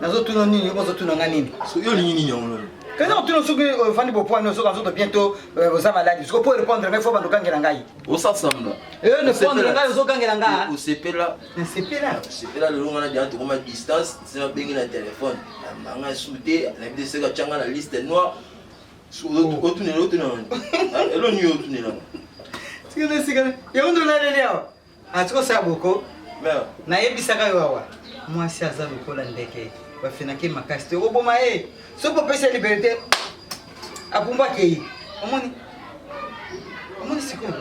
Nazotuna nini kozotuna nganini so yo nini nyongo quand on tourne sur que Fanny Bopo nous sommes bientôt aux malades parce que pour répondre mais faut pas nous gangela ngai on s'assemble ne répondre ngai zo gangela ngai au CP là le long on a déjà tout à distance c'est un bengi na téléphone manga souté na bide seka changa na liste noire sur l'autre elo ni autre ni là c'est que ya ndo la leo atiko saboko na yebisaka yo awa moi si aza lokola ndeke bafinaki makasi te oboma ye so popesa liberté apumba kei omoni sikoyo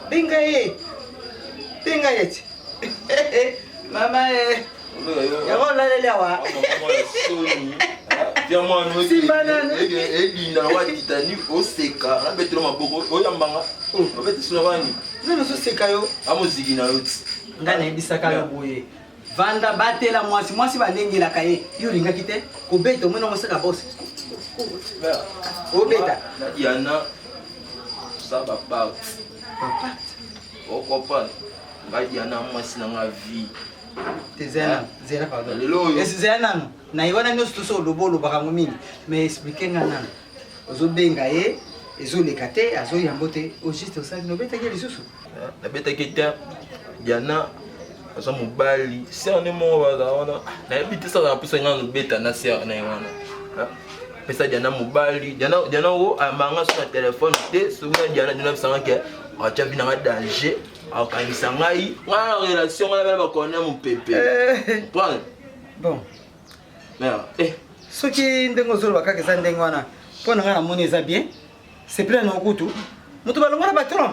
benga ye ti mama yako lalele awa Diamant ebinda na Titanic oseka na betelo maboko oyambanga obete sunavani nana so seka yo amuziki na yo ngana ebisaka yo boye vanda batela mwasi balengelaka ye yo lingaki te kobeta omona ngosaka bosi obeta yana saba ba papa okopa ngadiana mwasi na nga vie Zera pardon. Zera na iwana nyonso toso lobolo bakango mingi mais expliquer nga nana ozobenga ye ezoleka te azoyambo te au juste osali nobetaki lisusu nabetaki te diana aza mobali serne moko baza wana nayebi te saka napesa nga nobeta na sere na ye wana pesa diana mobali diana o ayambanga so na telefone te soki na diana bisanga ke atia vi nanga danger akangisa ngai ngai na relation ngai na bakone mopepe prendre bon soki ndenge ozoloba kaka eza ndenge wana mpo na ngai namoni eza bien c'est plein na okutu moto balongola batron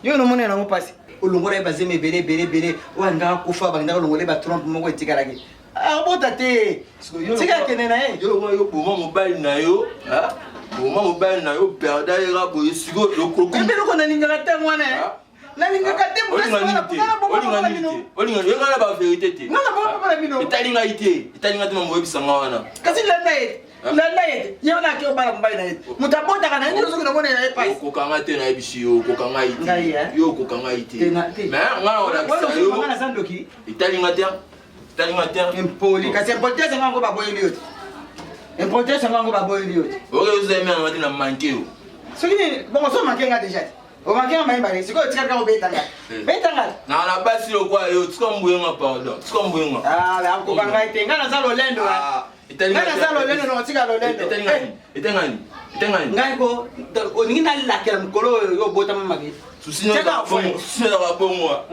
yo nomoni yango mpasi olongola ye bazemi ebele oyo alingaka kufa balingaka olongola ye batrompe moko etikalaki abota te tika akende na ye yo boma mobali na yo perda yera boye siko embe loko nalingaka ntango wana nalingaka te olingana baverité te etalingai te mamoyebisanga wana kasi landa ye ye wana ake obala mobali na ye moto abotaka na ye ndelo soki namoni na ye pasi okokanga te nayebisi yo okokangai te yo okokangai te mais nga olakisa yo nazandoki etalinga te impoli kasi impolitesse yango baboyeli yo te impolitesse yango baboyeli yo te okeozemena mati na manke yo soki nini bongo so manke nga déjà omanke nga mayebale sikoyo tikaka obetanga na basi lokwa yo tika mbuyenga pardon tika mbuyenga akokangai te nga naza lolendo nga naza lolendo nokotika lolendo etengani ngai ko olingi nalakela mokolo oyo yo obotama maki babongwa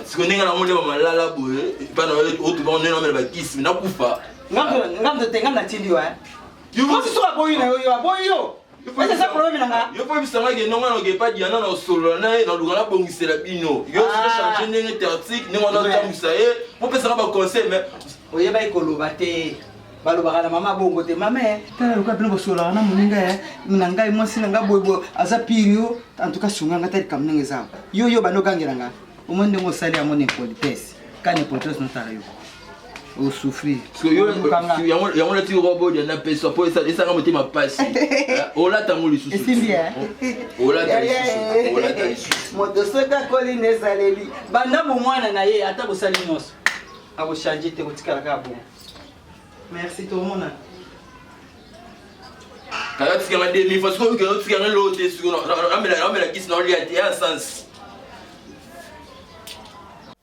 siko ndenge namoni bamalala boye mpana otubaonenamela bakisi nakufa ngamzo te ngam natindi wa kosi so aboyi na yo aboyi yo ese sa problème nanga yo po bisanga ke nonga na gepa diana na solo na ye na luka na bongisela bino yo changer ndenge tactique ndenge wana otambwisa ye po pesanga ba conseil mais oyeba ikoloba te balobaka na mama bongo te mama tala luka bino bosolaka na moninga na ngai mwasi na ngai boyeboye aza pire yo en tout cas sunganga tali kam ndenge eza yo bando ogangelanga omoi ndenge osali yango na impolitesse kani impolitesse notala yo osouffrir yango nati robo diana pesa po esanga motema pasi olatango lisusu moto soki akoli na ezaleli banda bomwana na ye ata bosali nyonso akochange te kotikala kaka bongo merci tomona kaka tikanga 2000 fois sikoyo kaka tikanga lo te sikoyo amela kisi na olia te ya sens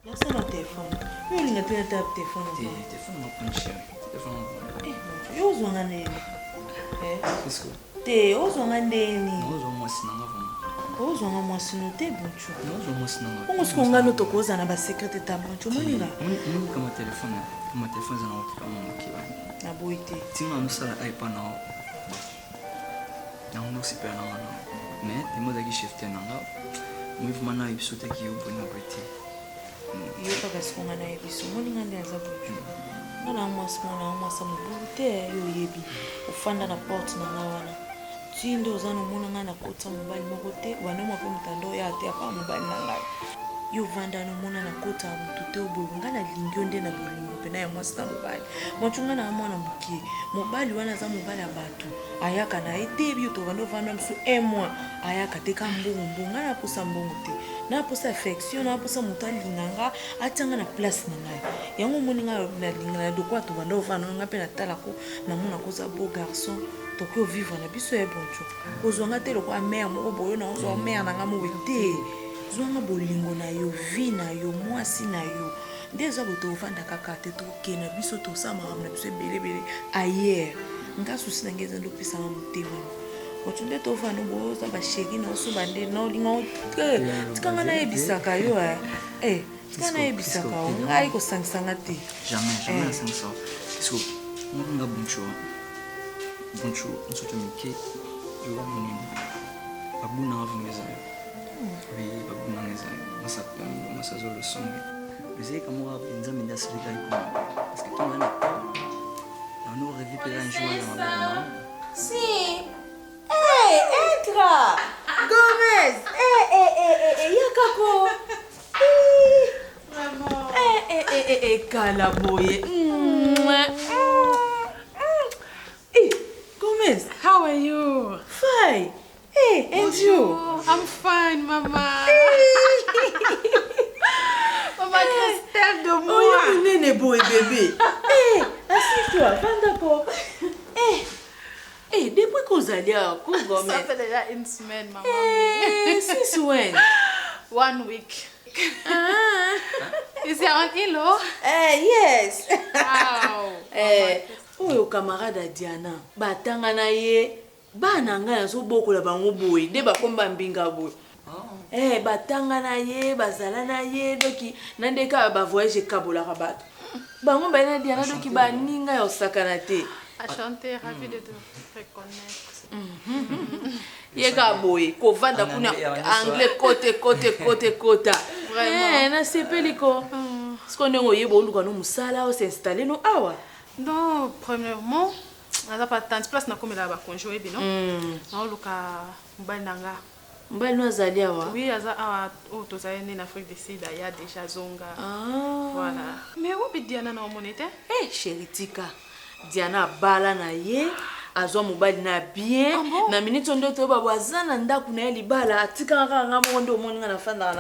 yasala telefone yo olinga mpe nata telefone yo ozwanga ndeni te ozwanga ndeni ozwanga mwasi no te boncho ongo siko nga no tokoza na basekrete ta boncho moninga naboyi te tinga nosala aipa nao nango nosipela nanga nao mais temo ozalaki chef te nanga mouvement na biso te ki yo bona brete. Yo kaka sikonga na yebiso moninga nde aza boju. Ngana mwasi mwana mwasa mobulu te yo yebi. Ufanda na porte na nga wana. Tindo zano mona nga na kota mobali moko te wana mwa pe mutando ya te apa mobali na ngai. Yo vanda no mona na kota mutu te obulu nga na lingio nde na bolingo pe na ya mwasi na mobali. Mwachunga na mwana mukie. Mobali wana za mobali ya bato. Ayaka na ete bi to vando vanda msu mois ayaka te ka mbongo nga na posa mbongo te. Na posa affection na posa mutu alinganga atanga na place na ngai. Yango moninga na lingana do kwa to vando vanda nga pe na tala ko na mona ko za beau garçon. Toko vivre na biso e boncho. Ozwanga te lokwa mère moko boyo na ozwa mère na nga mo te. Zwanga bolingo na yo, vie na yo, mwasi na yo. Ndeza boto vanda kaka te to kena biso to sama na biso belebele ayer. Nga susi na ngeza ndo pisa na mutema. Otunde to vanda bo za ba shegi na oso bande na olinga tikanga na ebisaka yo tikanga na ebisaka ngai ko sangsanga te. Jamais sans ça. Parce que on nga boncho. Boncho, on se tomike. Je vois mon babu na avumeza. Oui, babu na ngeza. Masa zo le son. Mais comme on a pensé mais das liga iko. Parce que tu m'as on aurait vu peut-être un jour dans la Si. Hey, entra. Gomez. Yakako. Maman. Kalaboye. Gomez, How are you? fine. Hey, and you? I'm fine, Mama. Mama, Christelle de Oh, moi. you nene boy bébé. Hey, assis-toi, va d'accord. Hey, depuis qu'on allait à Gomez. Ça fait déjà une semaine, Maman. Hey, since when? 1 week. Is there an in-law? Yes. Wow. Oyo camarade Diana, batanga na ye, bana nga nazo bokola bango boy, nde bakomba mbinga boy. Batanga na ye, bazala na ye, doki nandeka ba voyage kabola rabat. Bango bana Diana doki baninga yo sakana te. Enchanté, ravi de te reconnaître. Yeka boy, ko vanda kuna anglais côté. Vraiment. Na sepeli ko. Sko ndongo yebo oluka no musala o s'installer no awa. Non, premièrement, on n'a pas tant de place comme là-bas, conjoint, non? On a un nanga. Mbali no azali awa. Oui, au Tozaine, en Afrique du Sud, il y a déjà Zonga. Voilà. Mais où est Diana na monete? Chérie Tika. Diana bala na ye. Azwa mobali na bien na minute ndo to babwazana ndaku na libala atika nga mondo moninga na fanda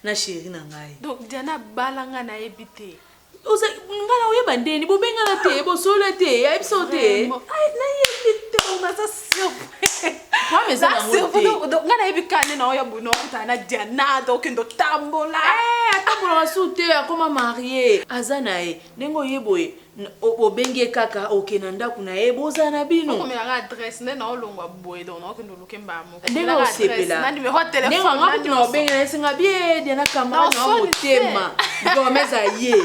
na chérie na ngai. Donc Diana balanga na ebité. Oza ngala oyeba ndeni bobenga na te bo solo te ayibiso te. Ai na yebite on a ça surprise. Kwa meza na ngote. Donc ngana yebikane na oya buno kutana Diana donc ndo tambola. Atambola sute akoma marié. Azana e nengo yeboye. Obenge kaka okena ndaku na ye boza na bino. Comme la adresse na olongwa boye donc ndo lukemba mo. Ndengo osepela. Na numéro de téléphone. Nengo ngakuna obenge na singa bien Diana kamara na motema. Gomeza ye.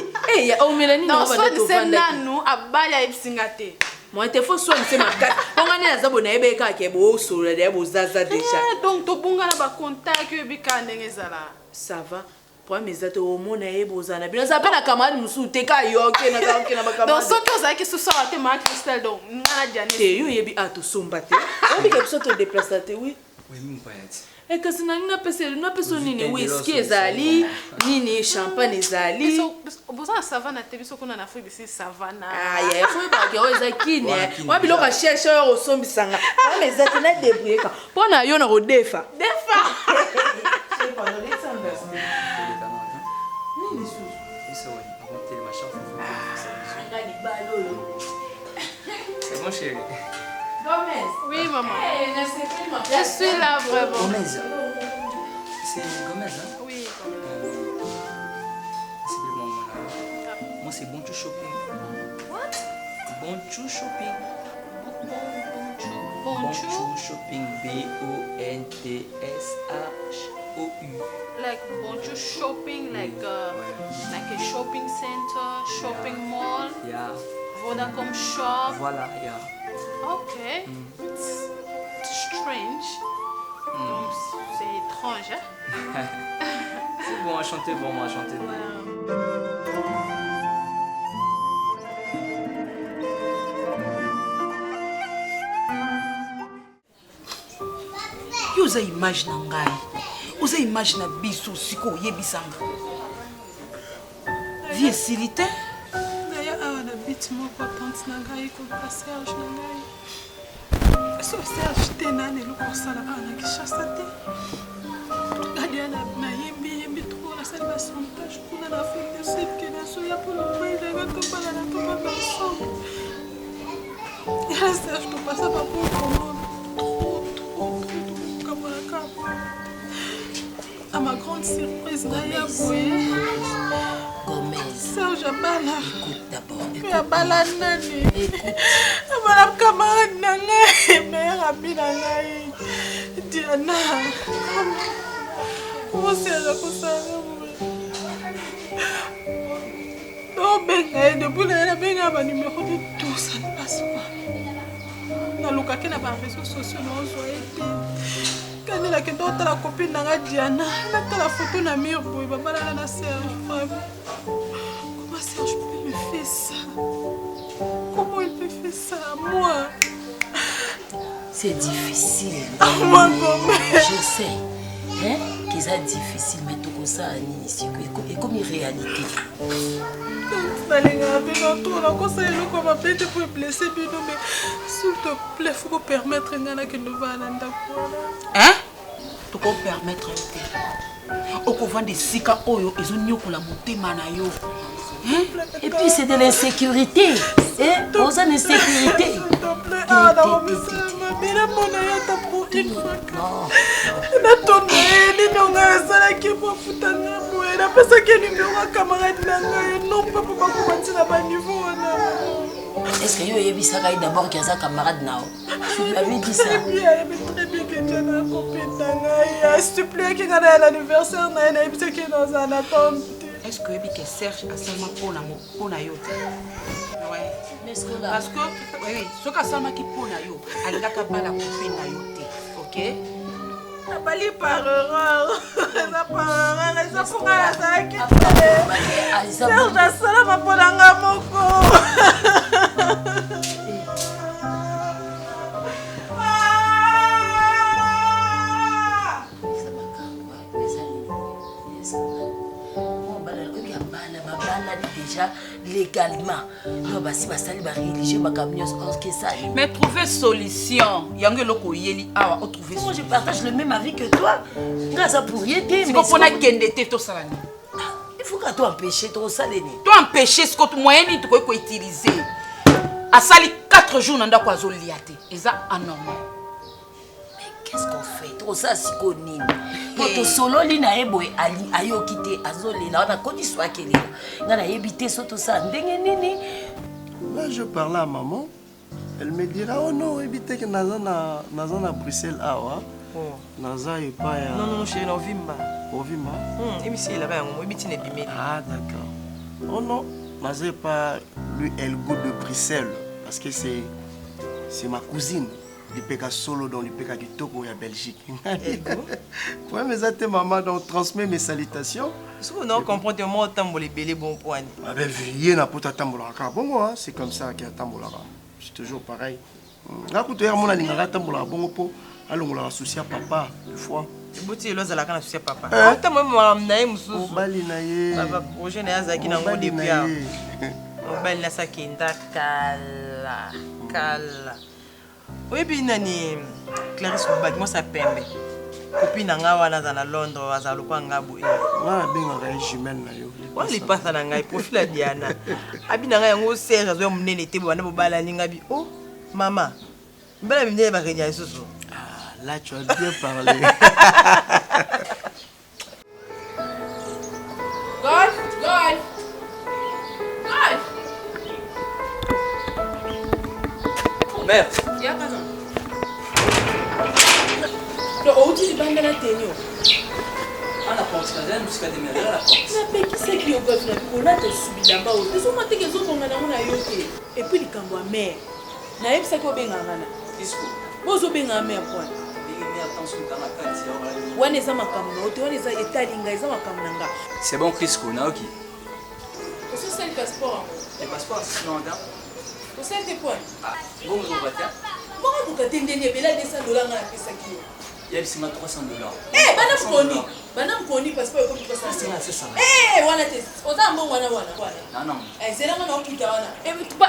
Ya omelani na bana to vanda. Nanu abali ebisingate. Moi te faut so nse makati. Ongani azabo na ebe ka ke bo solo de bo zaza déjà. Donc to bunga na ba contact ebikane ngezala. Ça va. Pour mes atos au monde et bozana. Bien ça peine à camarade musu te ka yo ke na ka ke na ba camarade. Donc so to za ki so so ate ma Christelle donc ngana Diana. Te yo yebi ato sombate. Obi ke so to déplacer te oui. Oui, mon payat. E kasi na nina peso nini whisky ezali, nini champagne ezali. So boza savana te biso kuna na Afrique ici savana. Ya faut ba ke o ezakine. Wa biloko cherche o sombisanga. Wa mezate na débrouiller ka. Pona yo na ko defa. C'est bon, chérie. Gomez. Oui, maman. Je Je suis là vraiment. Gomez. C'est Gomez, hein? Oui, C'est le moment là. Moi, c'est Bonchou Shopping. What? Bonchou Shopping. Bonjour. Shopping. BONTSHOU. Like bonjour shopping, like a shopping center, shopping mall, Yeah. Vodacom shop. Voilà, yeah. Okay. It's strange. Donc c'est étrange. Hein? C'est bon, enchanté, vraiment enchanté. Yo oza image na ngai. Oza image na biso siko oyebisanga. Vie esili te? Naya awa na biti moko tante na ngai koluka Serge na ngai. So Serge te nani eloko osala awa na Kinshasa te. Alia nayembi trop nasali basantage kuna na Afrique du Sud ke nazoya mpona mobali nanga tobala na tobanda ensemble. Ya Serge topasa baboko komona. À ma grande surprise, Naya Boye. Gomez. Serge Abala. Écoute d'abord. Mais Abala Nani. Abala camarade Nanga. Meilleure amie Nanga. Diana. Comment Serge comme ça? Non, Benga, depuis la Benga, ma numéro de tout, ça ne passe pas. Dans le cas qu'il n'a pas réseaux sociaux, non, soit quand il a que d'autres la copine dans Diana, elle a la photo na mur boy, papa là na Serge femme. Comment Serge peut me faire ça? Comment il peut faire ça à moi? C'est difficile. Moi comment? Je sais. Hein? Que c'est difficile, mais tout ça ici et comme une réalité. S'il te plaît, il faut permettre que nous allons. Hein? Tu peux permettre au couvent de Sika Oyo et Zonyokola Motema na yo. Et puis c'est de l'insécurité. Hein? Aux insécurité. S'il te plaît, ah, non, mais c'est la bonne pour une fois. Non. Est-ce que tu d'abord qu'il y a un camarade now? Tu lui avais dit ça? Très bien que tu as un copine. S'il te plaît, qu'il y a l'anniversaire, qui est dans un attente. Est-ce que Serge a seulement pour na yo? Ouais. Parce que, oui, ce que Salma qui pour na yo, elle a qu'à pas la copine na yo, ok? Abali par erreur. Ça par erreur. Ça pour ça qui Serge a sala ma polanga moko. Déjà légalement. Non, bah si ma salle va religieux, ma camion, que ça. Mais trouver solution. Yango loko yeli awa, o trouver solution. Moi je partage le même avis que toi. Grâce à pour y aider. Si on a gagné to salani. Il faut que tu empêches ton salani. Tu empêcher ce que tu moyen ni tu peux utiliser. À sali 4 jours nanda kwa zoliate. Et ça anormal. Qu'est-ce qu'on fait? Trop ça si connu. Pour solo li na ebo ali ayo kité azoli na on a connu soit qu'elle na na éviter surtout ça ndenge nini. Là je parlais à maman, elle me dira oh non éviter que nazana à Bruxelles awa. Oh. Naza et pas ya. Non chez Novimba. Ovimba. Ici là bas on éviter les bimé. Ah d'accord. Oh non, naza pas le Elgo de Bruxelles parce que c'est ma cousine. Du PK solo dans le PK du Togo et à Belgique. Ouais, mais ça, maman, donc transmet mes salutations. Est-ce que vous comprenez moi autant les bélés bon point? Ah ben, il y a pas de tambouraka. Bon, moi, c'est comme ça qu'il y a tambouraka. C'est toujours pareil. Là, quand tu as mon alingara tambouraka, bon, pour aller on l'a associé à papa, une fois. Le bouti là, ça la canne associé à papa. Ah, t'as moi, madame Naïm, sous. Oh, bali naïe. Papa, projet n'est pas qui n'a pas de bien. Oh, bali na sa kinda kala, kala. Oui, puis nani Clarisse Mbaki, moi ça pembe. Copine nanga wana za na Londres, azalukwa ngabu. Nga benga ga jumelle na yo. Wali pasa na ngai profil ya Diana. Abi na ngai yango serre zo munene te bana bobala ninga bi. Oh, maman. Mbala mine ba renya susu. Ah, là tu as bien parlé. Golf. Mère. Ya kana. No, outi banda na tenyo. Ana porte, cadê? Busca de melhor a porte. Na pe qui c'est qui au golf na kona te subi damba o. Teso mate ke zo bonga na mona yote. Et puis likambo a mère. Na yebisa ko benga ngana. Isco. Bozo benga mère point. Benga mère wana eza makambo na ote wana eza etalinga eza makambo na nga C'est bon, Crisco, Naoki. ososali passeport Le passeport, c'est non, attends. osali te point Bon, vous en batez. mbongo luka te ndeni ebela $200 nga napesaki yo Il y a $300. bana mponi passeport ekomi C'est ça. wana te oza mbongo wana Non. zelanga na okita wana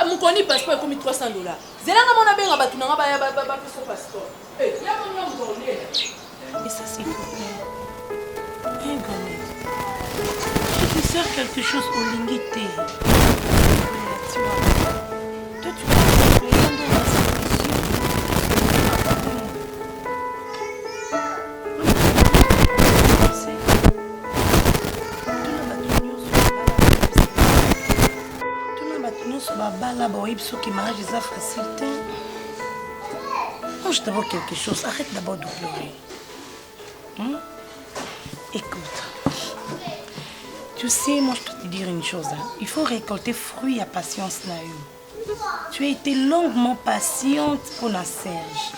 mokoni passeport ekomi $300 zelanga mona benga bato nanga baya bapeso passeport yamonia mokoni Et ça, s'il vous plaît. Viens, Gomez. Je te sers quelque chose au lingité. Tu vois. Toi, tu vas te prendre dans la facile. Mange d'abord quelque chose. Arrête d'abord de pleurer. Écoute, tu sais, moi je peux te dire une chose. Il faut récolter fruit à patience. Tu as été longuement patiente pour la Serge.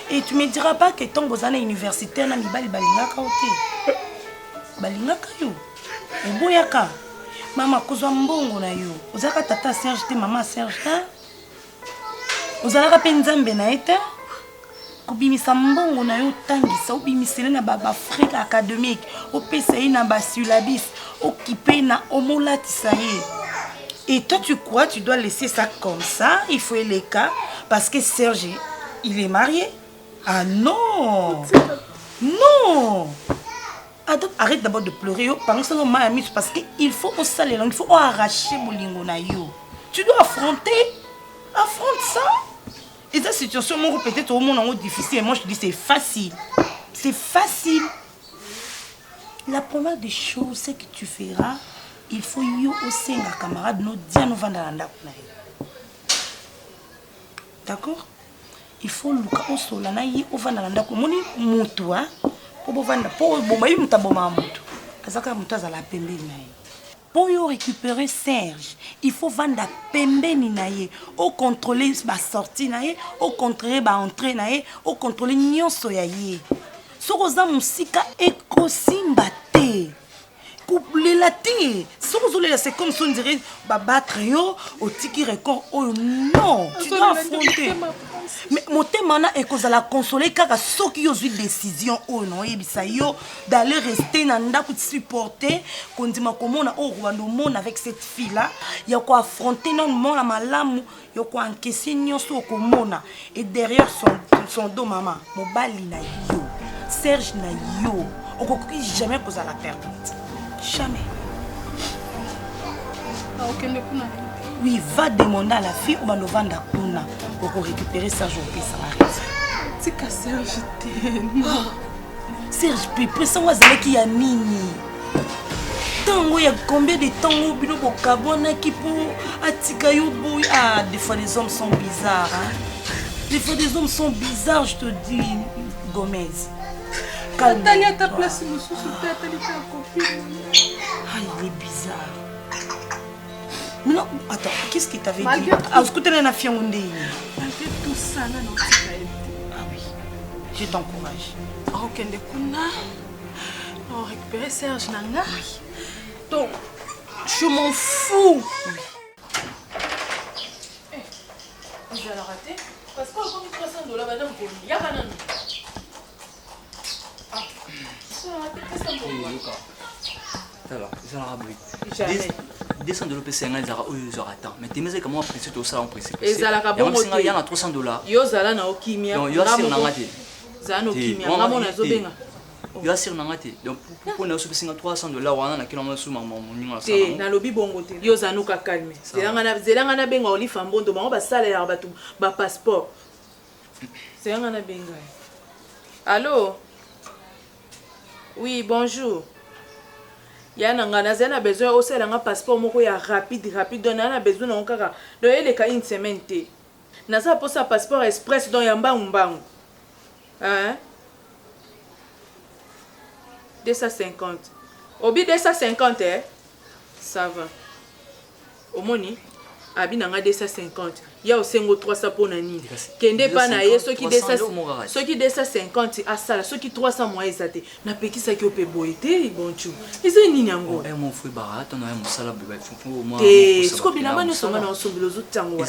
Et tu me diras pas que ton besoin universitaire n'a pas balingaka ote. Balingaka yo. Oboyaka. Mama kozwa mbongo na yo. Ozaka tata Serge te mama Serge ta. Ozalaka pe nzambe na ete. Kubimisa mbongo na yo tangisa obimisele na bafrika académique opesa ye na basulabis occupé na omolatisa ye. Et toi tu crois tu dois laisser ça comme ça? Il faut les cas parce que Serge il est marié. Ah non. Non. Donc arrête d'abord de pleurer pendant que ma amie parce que il faut au saler, il faut arracher bolingo na yo. Tu dois affronte ça. Et cette situation, peut-être au monde difficile. Et moi, je te dis, c'est facile. C'est facile. La première des choses, c'est que tu feras, il faut y aussi un camarade, nous dire nous vendre la. D'accord? Il faut le cas au sol, il faut vendre la. Moni mutua, pour vendre, pour bombayer mutaboma mutu. Kazaka mutaza la pembe naï. Pour récupérer Serge, il faut vendre la pembeni naie, au contrôler ba sortie naie, au contrôler ba entrée naie, au contrôler nyonso yaye. Sokoza musika ekosimba te. Couple la te. Sokozolela c'est comme si on dirait ba battre yo au tiki record. Oh non, tu dois affronter. Mais mon thème est que la consoler car ceux qui ont eu décision oh non yo d'aller rester nanda pour supporter qu'on dit ma comment on Rwanda monde avec cette fille là il y a quoi affronter non mon la malamu il y a quoi encaisser nyonso komona et derrière son dos maman mobali na yo Serge na yo on jamais cause à la perte jamais. Oui, va demander à la fille ou va nous vendre à Kuna pour récupérer Serge au pays. C'est qu'à Serge, Serge, puis ça va aller qui a nini. Tango, il y a combien de temps au bilo pour Kabona qui pour Atikayo boy. Ah, des fois les hommes sont bizarres. Des fois les hommes sont bizarres, je te dis, Gomez. Nathalie à ta place, monsieur, Nathalie ta copine. Ah, il est bizarre. Mais non, attends, qu'est-ce qu'il t'avait dit? Ah, écoutez, la fille on dit. Malgré tout ça, non, ah oui, je t'encourage. Ok, on récupère Serge Nanga. Donc, je m'en fous. Vous allez rater? Parce qu'on a $300, madame, il y a banane. Ah, ça a raté, qu'est-ce qu'on peut voir? Alors, ça aura bruit. $200 c'est un zara ou zara temps. Mais tu me dis comment on précise tout ça en précise. Et ça la rabon. Il y a $300. Yo zala na okimia. Non, yo sur nangati. Zana okimia. Ngamo na zobenga. Yo sur nangati. Donc pour na supesi $300 wana na kilo masu maman moninga ça. Te na lobi bongo te. Yo zanuka calme. Zelanga na benga oli fambondo bango ba sala ya batu ba passeport. Zelanga na benga. Allô? Oui, bonjour. Yana ngana zena besoin aussi la passeport moko ya rapide donc na besoin na kaka do ele ka une semaine te na ça pour ça passeport express donc ya mbangu hein 250 obi 250 ça va omoni abi nanga 250 ya osengo 300 mpona nini kende mpa na ye soki 250 asala soki 300 mwa eza te napekisaki yo mpe boye te bonchu eza nini yango te siko bilamba nyonso nga na osombela ozotango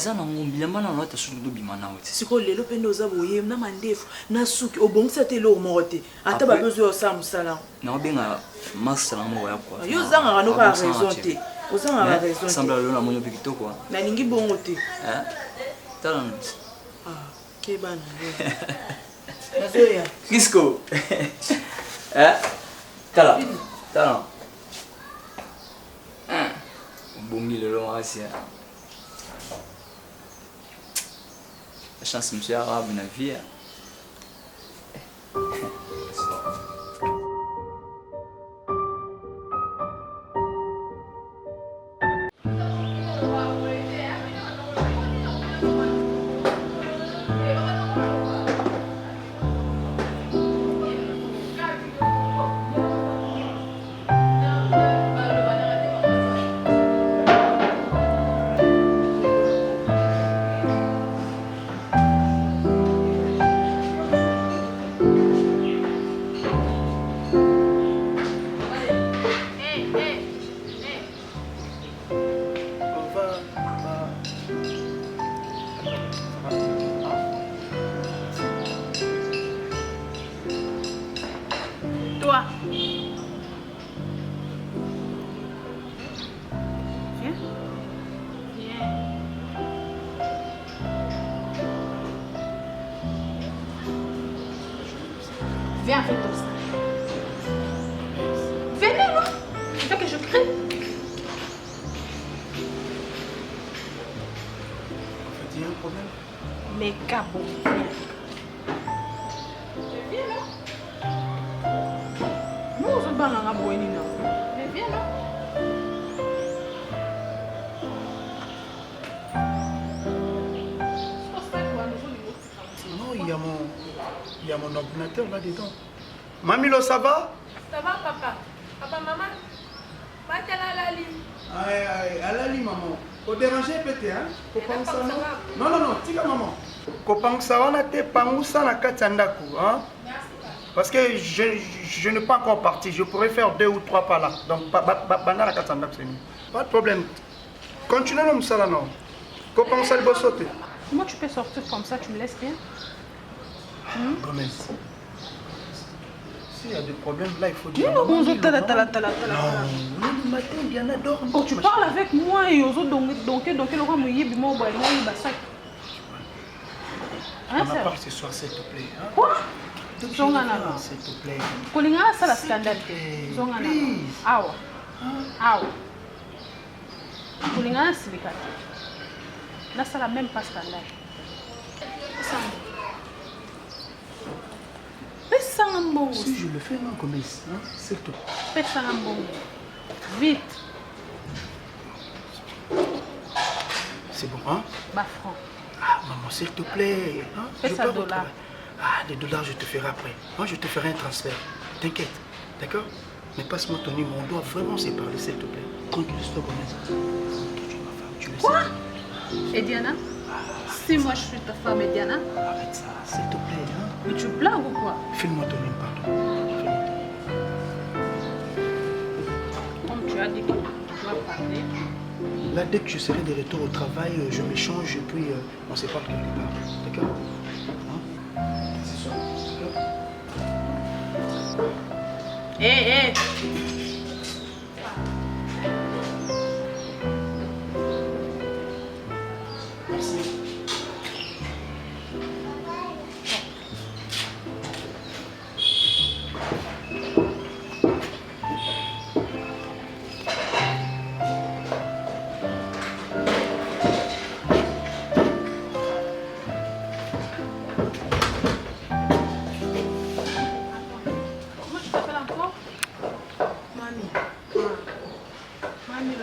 siko lelo mpe nde oza boye na mandefu na suki obongisa te eloko moko te ata babezo ya osala mosala yo ozangaka noka raison te ozangaka raison te nalingi bongo te kebana nazoya Kisco. Tala. Bongi le long assis. La chance monsieur arabe na vie. Viens avec ton sac. Venez, non? Tu veux que je crie? Il y a un problème? Mais Cabo, viens. Viens, non? Nous, on se bat dans la boîte, non? Mais viens, non? Non, il y a mon ordinateur là-dedans. Mamilo, ça va? Ça va, papa? Papa, maman? Alali, maman. Faut déranger peut-être, hein? Non, tika maman. Kopangsa wana te pangusa na katsandaku, hein? Parce que je ne suis pas encore parti. Je pourrais faire 2 ou 3 pas là. Donc, bana la katsandaku, c'est mieux. Pas de problème. Continuez comme ça là, non? Kopangsa le bossote. Comment tu peux sortir comme ça? Tu me laisses rien? Gomez. S'il y a des problèmes là, il faut dire. Non, le matin, Diana dort. Oh, tu parles avec moi et aux autres donc le roi mouillé bimo boy moi il basak. On en parle ce soir, s'il te plaît. Hein? Quoi? S'il te plaît. Kolinga ça la scandale. Zongana. Awa. Awa. Kolinga silika. Là ça la même pas scandale. Si je le fais, non, Gomez, hein? C'est tout. Fais ça en bon. Vite. C'est bon, hein? Bah, franc. Ah, maman, s'il te plaît. Hein? Fais ça dollars. Ah, des dollars, je te ferai après. Moi, je te ferai un transfert. T'inquiète, d'accord? Mais passe-moi ton numéro. On doit vraiment se parler, s'il te plaît. Tranquille-toi, Gomez. Tu es ma femme, tu le sais. Quoi? Et Diana? Si moi je suis ta femme et Diana? Arrête ça, s'il te plaît, hein? Mais tu blagues ou quoi? File-moi ton numéro, pardon. Comme tu as dit que tu dois parler. Là, dès que je serai de retour au travail, je m'échange et puis on se parle quelque part. D'accord? Hein? C'est ça. D'accord? Hé, Merci.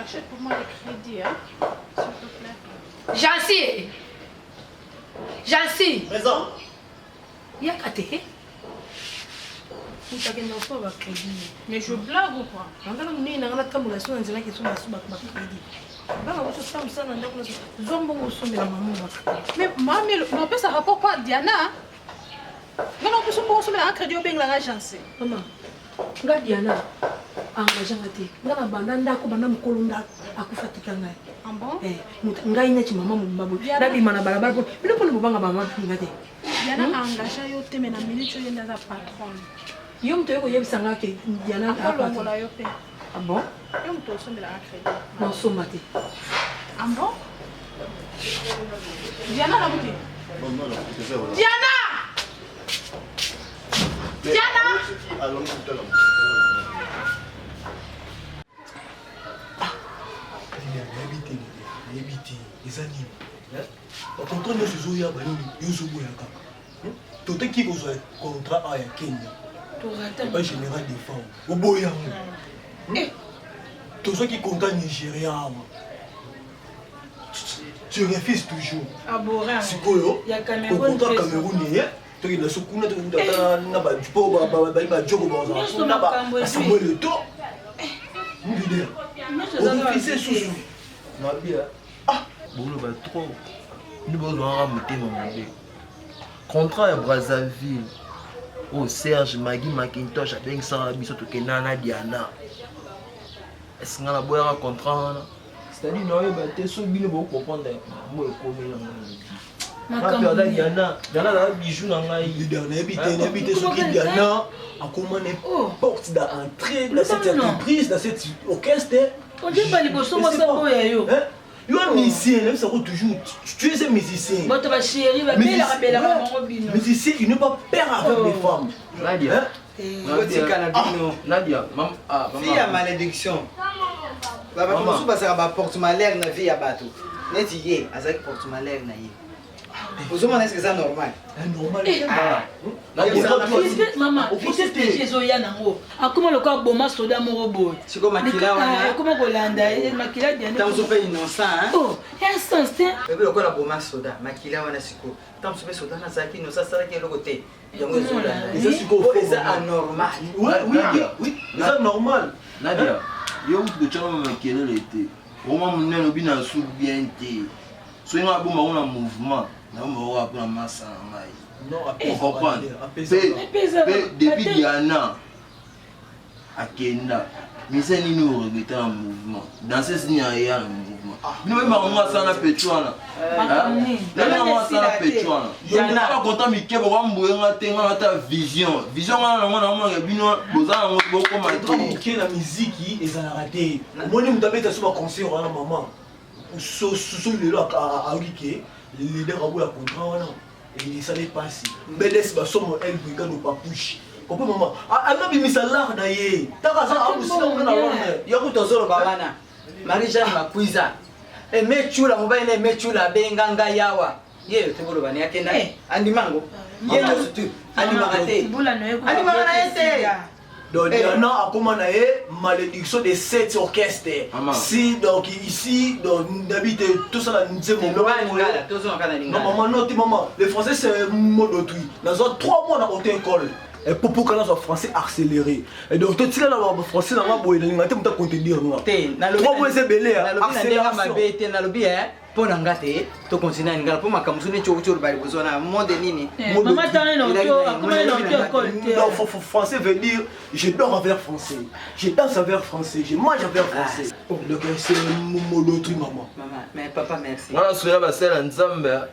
Achète pour moi les crédits, hein? S'il te plaît. Jancy. Présent. Yakate. utakenda ufa ba crédit. Mais je blague ou quoi? Ngana muni na ngana tambula so nzela ke so ba crédit. Bana ko so sana ndako na zombo ko so mela mamu ba. Mais maman, non pas ça rapport quoi Diana? Mais non plus on peut un crédit au benga l'agence. Maman. Nga Diana engagé ngati. Ngana banda ndako banda mukolo ndako akufatika ngai. Ah bon? Ngai neti mama mumbabu. Dabi mana balabala po. Bino po banga mama ngati. Diana engagé yo te mais na minute yo nda patron. Yo mto yoko yebisa ngake Diana akolongola yo pe. Ah bon? Yo mto somela un crédit. Non somba te. Ah bon? Diana la boutique. Diana! Diana! Habité, les animaux. Au contraire, nous sommes là, nous sommes là. Tout ce qui est contrat à Kenya. Pas général des femmes. Au boya. Tout ce qui est contrat nigérien. Tu refuses toujours. Ah bon, c'est quoi? Il y a Cameroun. Camerounais. Tu es là, tu es là, contrat à Brazzaville. Oh Serge, Maggie Macintosh avec ça, biso to Kenana Diana. Est-ce qu'on a un contrat? C'est-à-dire non, il so bien pour comprendre moi comme Diana, Diana la bijou na ngai. Diana habité ce qui Diana a commandé porte d'entrée dans cette entreprise, dans cette orchestre. On dit pas les bossos moi ça boya yo. Tu es un musicien, ça toujours. Tu es un musicien. Moi, tu vas chérie, va bien la rappeler à mon musicien, il n'est pas père avec les femmes. Nadia. Nadia, fille à malédiction. Baba ko ba ça ba porte malheur na vie ya bato. Neti ye, azaki porte malheur na ye. Vous avez est-ce que c'est normal? Normal. Maman, vous êtes Jésus-Yann nango. Comment le corps boma soda mon robot? C'est comme Makila wana. Comment Golanda, Makila Diana. Tant so fait innocent hein. Oh, instant, c'est. Bébé le corps la boma soda, Makila wana siko. Tant so fait soda na zaki no ça ça qui est le côté. Yango soda. C'est siko c'est anormal. Oui, c'est normal. Nadia, yo tu tu chama Makila l'été. Au moment où nous bien sous bien té. So nga bo ma on mouvement. Non, mais on va masse non, on comprend. Depuis Diana à Kenda, mais c'est nous regretter un mouvement. Dans ce signe, il y a un mouvement. Nous même on va s'en appeler. Nous va s'en appeler. Diana pas content mais que on va tenir ta vision. Vision on a bino boza on beaucoup mal. Qui la musique et ça a raté. Moi nous d'abord sur ma concert à la maman. So le là à Riké. Les leaders ont eu un contrat, et ça n'est pas si. Mais laisse-moi sommes elle brigade ou pas push. Pourquoi maman? Ah, non, mais ça l'a d'ailleurs. T'as raison, ah, vous savez, on a eu. Yoko tozolo babana. Marie-Jeanne Makuiza. Et mechula, mobile, mechula, benganga yawa. Ye, tu veux le bani akenda. Animango. Ye, tu animarate. Animarate. Donc, Diana a commandé malédiction de 7 orchestres. Si, donc ici, d'habiter tout ça, là, nous sommes non, maman, non, maman. Le français, c'est un mot d'autrui. Dans 3 mois, on a été école. Et pour qu'on ait un français accéléré. Et donc, tout ça, là, le français, là, on a compté dire. 3 mois, c'est belé. Accélération. Pour n'engager, tu continues à n'engager pour ma camusune choco bari besoin à monde nini. Maman t'en es non, comment est non tu français veut dire je dors avec français, je danse avec français, je mange avec français. Donc c'est mon autre maman. Maman, mais papa merci. Voilà cela va ser ensemble.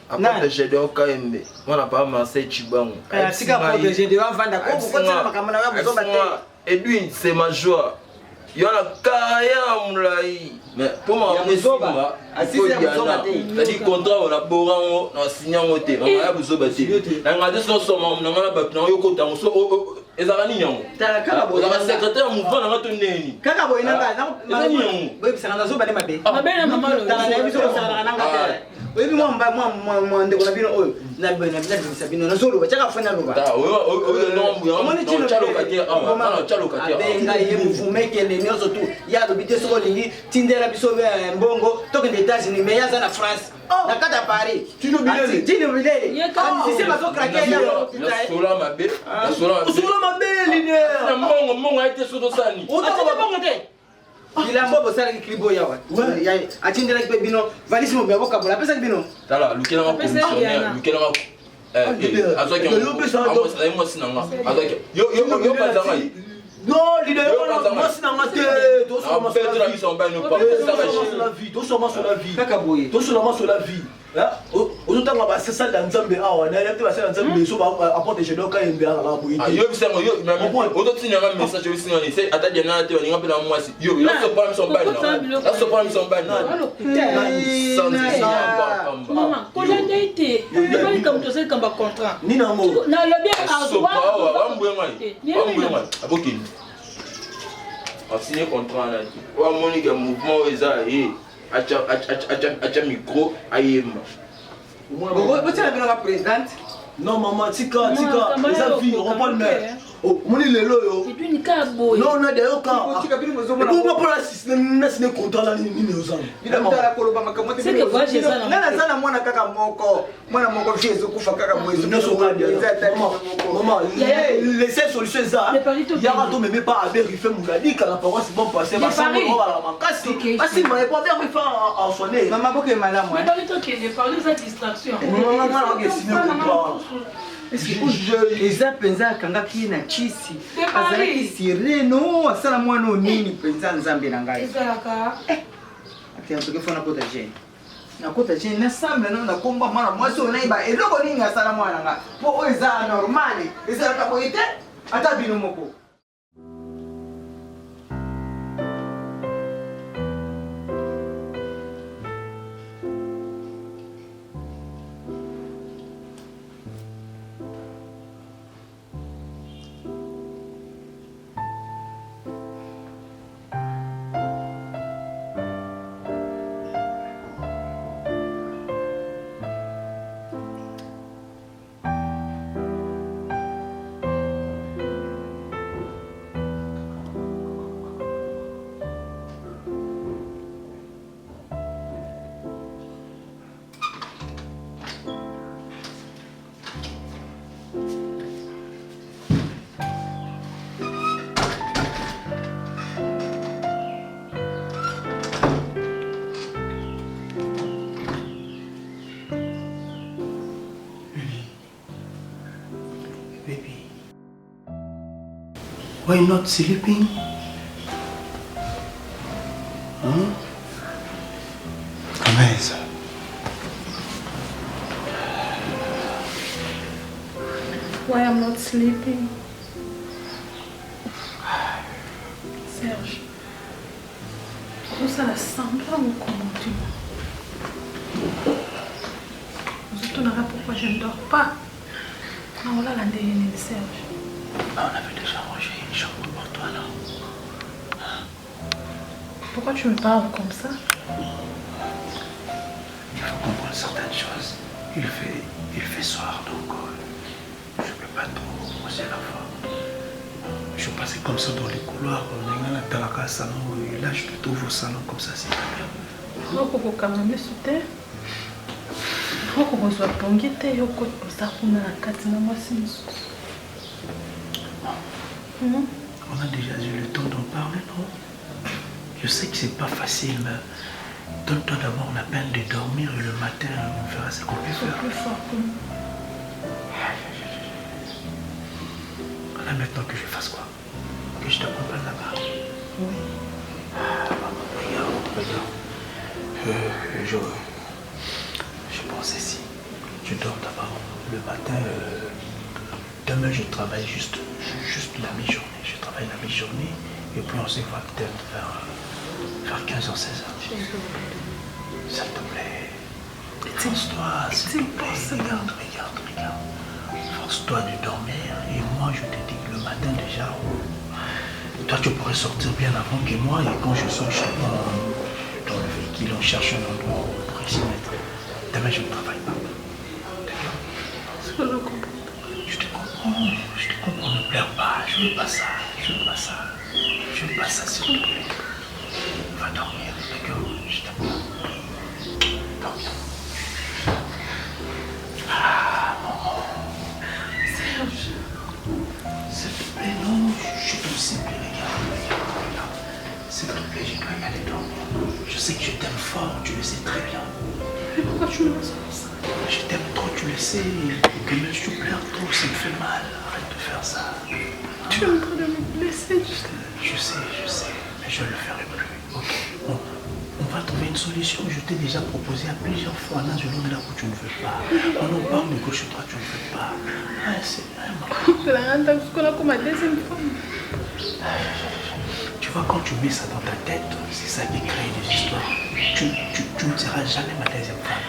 Après j'ai de KMB. On n'a pas Marseille Chibango. Si quand j'ai de vendre quoi pourquoi tu n'as pas kamana ya besoin battre. Edwin c'est ma joie. Il y a la carrière moulai. Mais pour moi, on est sûr. C'est-à-dire contrat on a boran on a signé en hôtel. On a besoin de bâtir. On a des choses on a pas on a côté on so ezalani nyango. La secrétaire mouvement na toneni. Kaka boyina ba na boy bisanga na zo ba ne mabe. Mabe na mama lo. Tala na biso bisanga na ngata. Oui, moi, ndeko na bino oyo na bisa bino na zolo bachaka fana loba. Non, chalo katia ama, chalo katia. Benga ye muvumeke le nyozo tu. Ya do bite soko lingi tindela biso mbongo toke des États-Unis mais yaza na France. Na kata Paris. Tino Bilele. Tino Bilele. Si c'est ma so craquer là. Na sola mabe. Na sola mabe. Sola mabe linéaire. Na mongo a été soto sani. Ata ba bongo te. Il a mbobo sala ki klibo yawa. Ya atindela ki bino valise mo bebo kabola pesa ki bino. Tala lukela ma commissionnaire, lukela ma azaki moi sinanga. Azaki yo pas ngai. Non, l'idée est moi c'est dans ma tête. Tout sur la vie. Tout sur la vie. Autant que c'est ça dans Nzambe awa na yete ba ça Nzambe so ba apporter chez donc yembe ala la boyite. Yo bisango yo même auto tini nga message yo singa ni c'est ata dia na te ni ngapela mwasi. Yo la so pas son ban. La so pas son ban. Maman, quand j'ai été, il fallait comme tu sais comme contrat. Ni na mo. Na le bien à so pas wa mbwe ngai. Mbwe ngai. Abokini. On signé contrat là. Wa moni ga mouvement eza acha micro ayemba. Vous savez la présidente? Non maman, tika, les avis, on reprend le maire. Oh, moni lelo yo. Et puis ni ka boy. Non, on a des cas. Pourquoi pas la signer contrat là ni aux hommes. C'est que moi j'ai ça. Nana sana mwana kaka moko. Mwana moko jesu kufa kaka mwezi. Maman, les seules solutions ça. Il y a un même pas à vérifier Mouladi quand la parole c'est bon passer ma sang on va la manquer. Parce qu'il m'a pas vérifier en soigner. Maman boko mala moi. Mais pas toi qui ne parle de distraction. Maman on a signé contrat. eza penza akangaki na chisi azalaki sireno asala mwana onini penza nzambe na ngai ati nasoki nakota gene nasambe nano nakomba mwana mwasi oyo nayiba eloko nini asala mwana na ngai mpo oyo eza normale ezalaka boye te ata bino moko. Why not sleeping? Amazing. Why I'm not sleeping? Serge, tout ça la semblant ou comment tu surtout n'auras pourquoi je ne dors pas. Non, voilà la dernière Serge. On avait déjà rangé une chambre pour toi là. Pourquoi tu me parles comme ça? Il faut comprendre certaines choses. Il fait soir donc je ne peux pas trop poser la voix. Je passais comme ça dans les couloirs, dans la salon, et là je te trouve au salon comme ça, c'est très bien. Pourquoi quand même sauter? Pourquoi vous avez pongité au côté de ça pour la carte de moi si on a déjà eu le temps d'en parler, non? Je sais que c'est pas facile, mais donne-toi d'abord la peine de dormir et le matin, on verra ce qu'on peut faire. Plus fort que moi. Là, maintenant que je fasse quoi? Que je t'accompagne là-bas? Oui. Regarde. Je pense ici. Je dors d'abord. Le matin, demain je travaille juste la mi-journée. Je travaille la mi-journée et puis on se voit peut-être vers 15h, 16h. S'il te plaît. Force-toi, s'il te plaît. Regarde. Force-toi de dormir et moi je te dis que le matin déjà, toi tu pourrais sortir bien avant que moi et quand je sors chez moi, dans le véhicule, on cherche un endroit où on pourrait s'y mettre. Demain je ne travaille pas. D'accord? Je te comprends, ne pleure pas, je veux pas ça, s'il te plaît. Va dormir, d'accord? Je t'aime bien. Dors bien. Je sais que je t'aime fort, tu le sais très bien. Mais pourquoi tu me laisses comme ça? Je t'aime trop, tu le sais. Que me tu pleures trop, ça me fait mal. Arrête de faire ça. Tu es en train de me blesser, tu sais. Je sais, mais je ne le ferai plus. Ok, on va trouver une solution. Je t'ai déjà proposé à plusieurs fois. Là, je l'ai là où tu ne veux pas. On en parle de gauche toi, tu ne veux pas. Ah, c'est vraiment. Comme ma deuxième femme. Tu vois, quand tu mets ça dans ta tête, c'est ça qui crée des histoires. Tu ne seras jamais ma deuxième femme.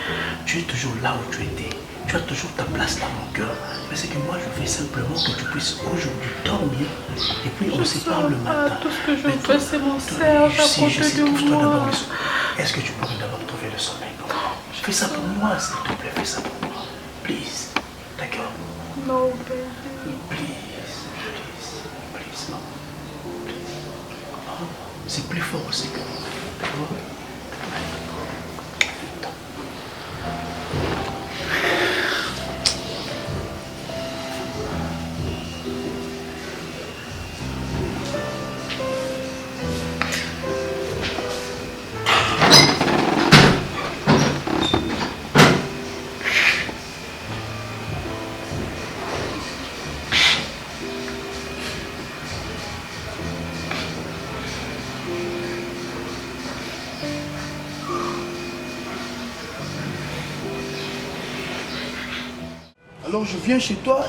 Tu es toujours là où tu étais. Tu as toujours ta place dans mon cœur. Mais c'est que moi, je veux simplement que tu puisses aujourd'hui dormir et puis on se parle le matin. Tout ce que je veux, c'est mon Serge à côté de moi. Est-ce que tu pourrais d'abord trouver le sommeil? Fais ça pour moi, s'il te plaît. Fais ça pour moi. Please. D'accord? No, baby. Please, non. C'est plus fort aussi que moi. D'accord? Alors je viens chez toi,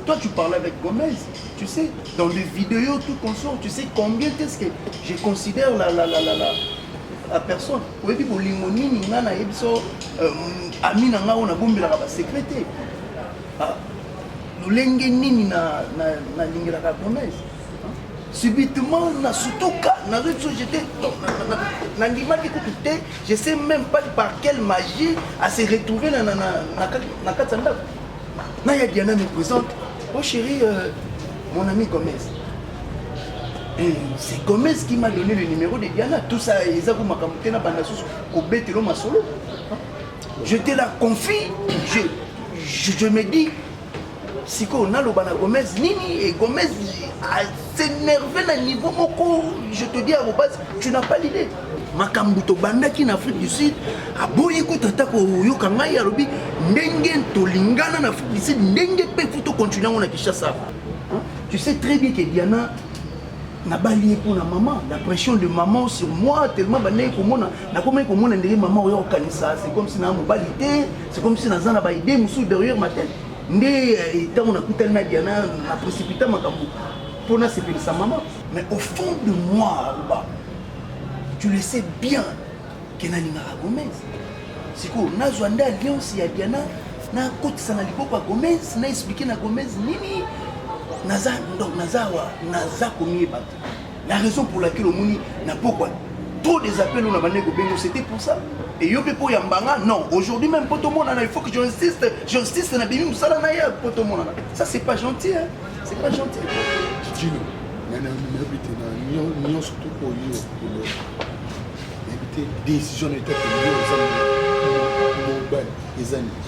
toi tu parlais avec Gomez, tu sais, dans les vidéos, tout consort, tu sais combien est-ce que je considère la personne. Oui, puis pour l'imoni, on a ami nanga on a bombé la secrétaire. Nous l'engeni na lingera Gomez. Subitement, je ne sais même pas par quelle magie à se retrouver dans la Katanda. Naya Diana me présente. Oh chérie, mon ami Gomez. C'est Gomez qui m'a donné le numéro de Diana. Tout ça, j'étais là confit. Je me dis, si on a le Bana Gomez, Nini et Gomez s'énerver à niveau moko, je te dis à vos bases, tu n'as pas l'idée. Makambuto banda qui en Afrique du Sud, a boye ko tatako yokanga ya robi, ndenge tolingana en Afrique du Sud, ndenge pe futo continuer on a Kinshasa. Tu sais très bien que Diana n'a pas lié pour la maman, la pression de maman sur moi tellement bané ko mona, na comment ko mona ndenge maman yo kanisa, c'est comme si na mobalité, c'est comme si na zana ba idée musu derrière ma tête. Ndé tant on a coûté na Diana na précipité makambu. Pour na c'est sa maman. Mais au fond de moi, tu le sais bien que na lingara Gomez. C'est quoi? Na Zwanda alliance ya Diana, na côté sana lipopa Gomez, na expliquer na Gomez nini. Naza donc naza komi ba. La raison pour laquelle au moni na pourquoi trop des appels on a bané ko bengo c'était pour ça. Et yo pe po yambanga non, aujourd'hui même pour tout le monde il faut que j'insiste na bimi musala na ya pour tout le monde. Ça c'est pas gentil hein. C'est pas gentil. Dino, nous surtout pour lui, éviter décision de tête les années.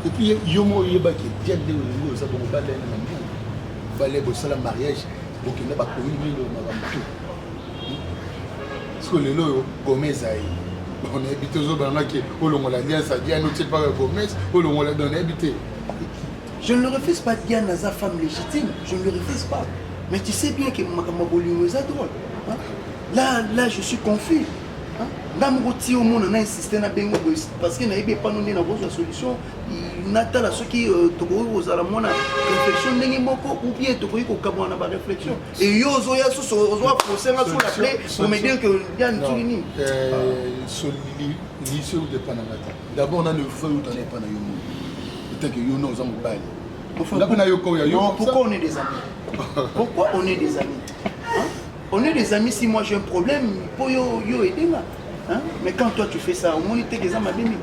Et puis, Yomo Yeba qui est bien de nous, ça va balai le mariage, donc il n'a pas connu le parce que le lot, Gomez on a habité aux autres qui ont l'alliance à Diane, nous ne pas Gomez, on l'a donné habité. Je ne le refuse pas Diane à sa femme légitime, je ne le refuse pas. Mais tu sais bien que Makamaboli est drôle. Là, je suis confus. Namroti au monde, on a insisté parce qu'il n'y avait pas donné la solution. Il n'a pas ceux qui aux alamona réflexion n'est pas ou bien Tokoi au Cabon à réflexion. Et Yozo Yasu sur la plaie pour me dire que Diane Turini. D'abord, on a le feu où on n'est pas dans le monde. Que you know some bad. Pourquoi on est des amis? Pourquoi on est des amis? On est des amis si moi j'ai un problème pour yo aider moi. Mais quand toi tu fais ça, au moins tu es des amis.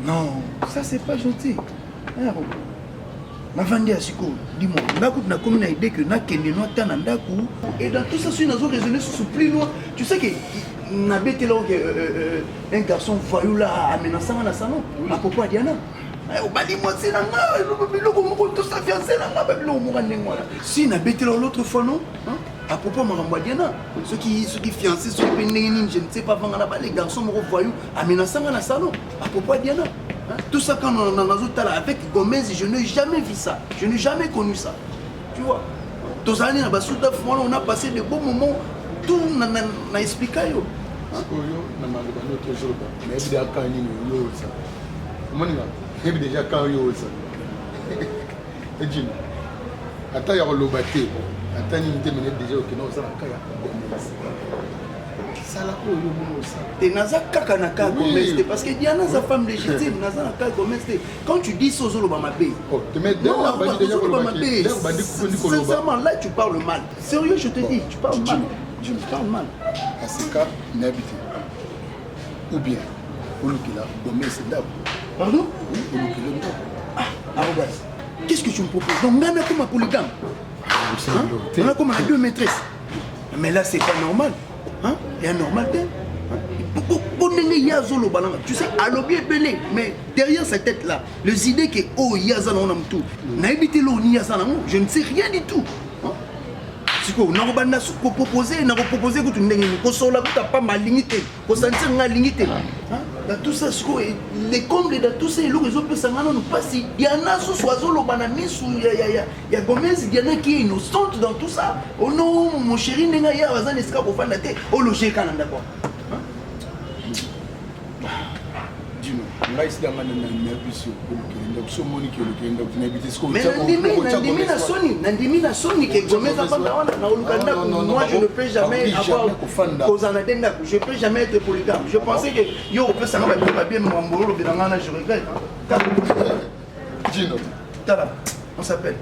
Non, ça c'est pas gentil. Navandi à Siko, dis-moi, na commune a idée que na kende no tana ndaku et dans tout ça si nous raisonné sur plus loin. Tu sais que na bête là un garçon voyou là amenaçant na salon à propos à Diana. Si na bêté l'autre fois non à propos de Diana, ceux qui fiancés, ceux qui je ne sais pas, les garçons me voyous amenaçant dans le salon à propos de Diana. Tout ça quand on a avec Gomez, je n'ai jamais vu ça. Je n'ai jamais connu ça. Tu vois. Tous années on a passé de bons moments. Tout n'a expliqué. Parce que Diana, sa femme légitime, quand tu dis ça, sincèrement, là tu parles mal. Sérieux, je te dis, tu parles mal. Tu parles mal. À ce cas, inhabité. Ou bien, Gomez c'est d'abord. Pardon? Qu'est-ce que tu me proposes? Donc, on a comme un polygame. On a comme deux maîtresses. Mais là, c'est pas normal. Il y a normal. Tu sais, à l'objet belé, mais derrière cette tête-là, les idées que oh, il y a ça dans tout. Je ne sais rien du tout. On a proposé que tu n'as pas ma lignité, pour sentir ma lignité. Dans tout ça, les combles dans tout ça, ils ont pu s'en aller. Il y en a sous oiseau, il y a Gomez, il y en a qui est innocente dans tout ça. Oh non, mon chéri, il y a un escape au fond de la tête. Oh, le chéri, quand même. Mais moi je ne peux jamais avoir je peux jamais être polygame. Je pensais que yo peut ça va bien je regrette. Gino, on s'appelle.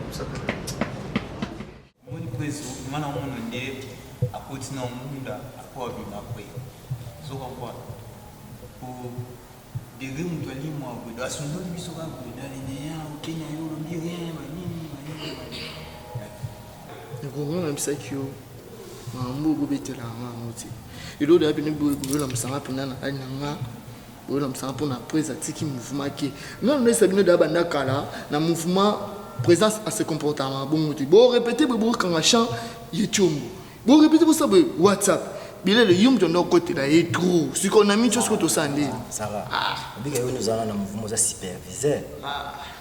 présence à ce comportement. Bon, répétez, quand on chante, YouTube. Bon, répétez pour ça, WhatsApp. Il est le yum de notre côté là, il est trop. Ce qu'on a mis tout ce que tu as dit. Ça va. Nous avons un mouvement superviseur.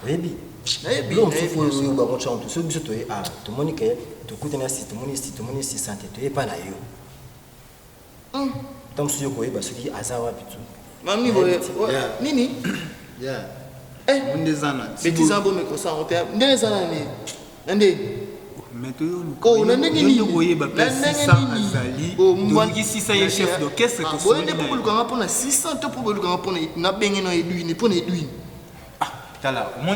Oui, bien. Tout le monde qui tout le monde ici santé, tu es pas là. Donc, si vous avez ce qui est Azawa, Mamie, Nini. Eh, petit Zambo me concerne. Oh, la négini. La négini. Oh, moi qui 600 est chef d'orchestre. Oh, il est pour le grand pour 600 pour le grand pour na bengi na edui ni pour edui. Ah, tala, moi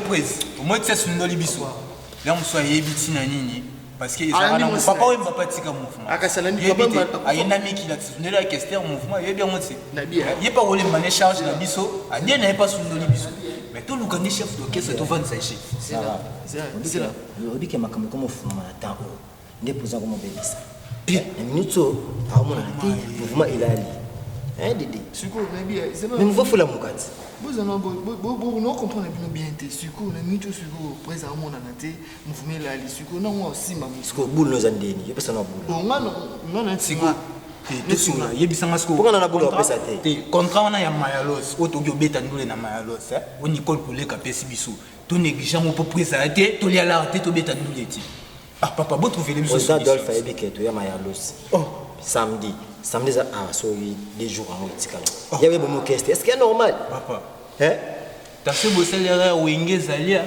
presse. Moi c'est sur ndoli biso. Là on soit yebiti na nini parce que papa ouais papa tika mouvement. Akasala ni papa ayena meki la ndoli la question mouvement yebi on sait. Na bien. Yé pas rouler mané charge na biso, a bien na pas sur ndoli biso. Mais tout le monde est chef d'orchestre, tout le monde est chef. C'est là. C'est là. On dit que ma caméra comme fou ma temps. Ne posant comme bébé ça. Un minute so, à mon avis, mouvement il a ali. Hein Didi. Suko, mais bien, c'est mais vous faut la moukate. Vous non comprendre bien te suko, na minute suko, présent mon anaté, mouvement il a ali. Suko, non moi aussi ma suko boule nos andeni, je peux ça non boule. Non non suko. Tesuna yebisanga siko pourquoi na boule pesa te contrat wana ya Mayalos otoki obeta ndule na Mayalos o Nicole Koleka pesi biso to négligent mo po presa te to lia la te to beta ndule ti ah papa bo trouver les biso Adolphe ayebike to ya Mayalos oh samedi ça so des jours en itikala il y avait bon orchestre est-ce que c'est normal papa ta se bo selera wenge zalia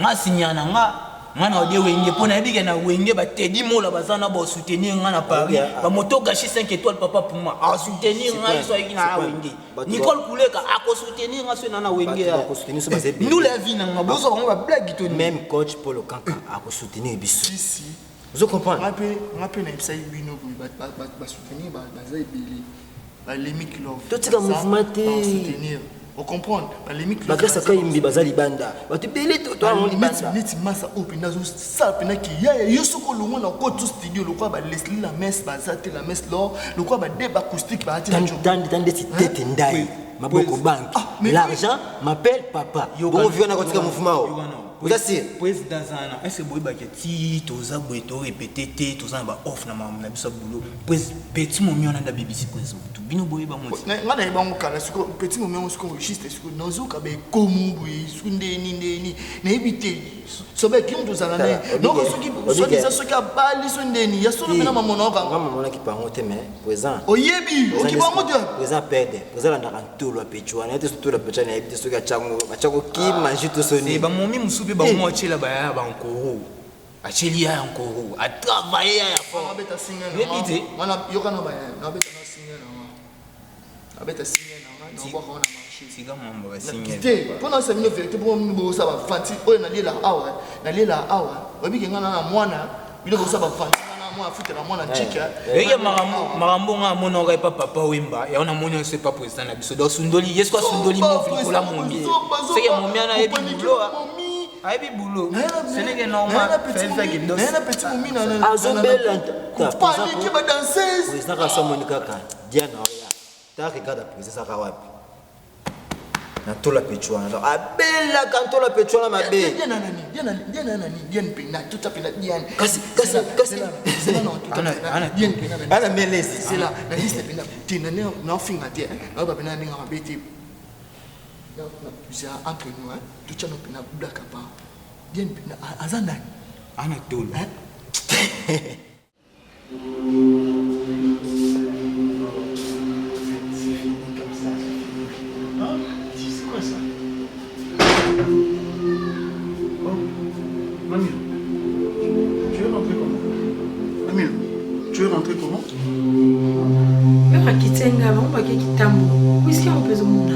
nga sinyana nga ngana odi wenge pona yebike na wenge ba tedi mola bazana ba soutenir nga na Paris ba moto gachi 5 étoiles papa pour moi a soutenir nga iso ikina wenge Nicole Koleka a ko soutenir nga so na wenge ya ko soutenir so ba zebi nous la vie na bozo ba blague to même coach Paul Kanka a ko soutenir biso si vous comprenez rappel na ipsa bino ba soutenir ba zaibeli ba limite love tout ce mouvement te soutenir on comprend la limite la grâce à quoi il bazali banda ba te belé toi mon libanda neti masa opina zo ça pena ki ya yosoko lo mona ko tout studio lo kwa ba Leslie la messe ba zate la messe lo quoi ba débat acoustique ba ati dans des têtes ndai maboko banque. L'argent m'appelle papa. Bon vieux na kotika mouvement. Vous assir. Président Zana, est-ce que vous avez dit que vous avez répété, vous avez offre na mamna biso boulot. Petit moment on a da BBC président. Bino boye ba moi. Ngana ba ngokala siko petit moment siko juste siko nozuka be komu boye sunde ni na ebite. Sobe ki mtu zana na. Non soki soki soki abali sunde ni. Ya solo mena mamona ka. Mamona ki pa ngote mais président. Oyebi, oki ba ngote. Président perde. Président na rantolo pechwa. Na ete surtout la pechwa na ebite soki achango. Achango ki manji to soni. Ba momi musubi ba mo achela ba ya ba nkoro. Acheli ya nkoro. A travailler ya fort. On beta singa na. Ebite. Wana yokana ba ya. Na beta na singa na. Na beta singa na. Na ba ko na marché. Siga mambo ba singa. Te, pona sa mino vérité pour mo sa ba fanti. O na lela awa. Na lela awa. Obi ke ngana na mwana. Bino ko sa ba fanti. Moi foutre la mwana chika. Eye marambo nga mona pas papa wemba. Ya ona mona c'est pas président na biso. Donc Sundoli, est-ce que Sundoli mo viko la momi. C'est que momi ana ebi boulot. Ebi boulot. Ce n'est que normal. Fait que dos. Na petit momi na. Azobela. Pas qui va danser. Président ka so monika ka. Diana oya. Ta regarde président ka wapi. Na tola pechwana. Abela kan tola pechwana mabe. Diana nani. Diana pina tout à fait Diana. Kasi. Ana melesi. C'est là. Na liste pina. Tina na finga tie. Na ba pina ninga mabeti. Na bisa entre nous hein. Tout ça no pina blaka pa. Diana pina azanda. Ana tola. Tu veux rentrer comment? Akitenga bango bakeki tambo. Whisky on peut se monter.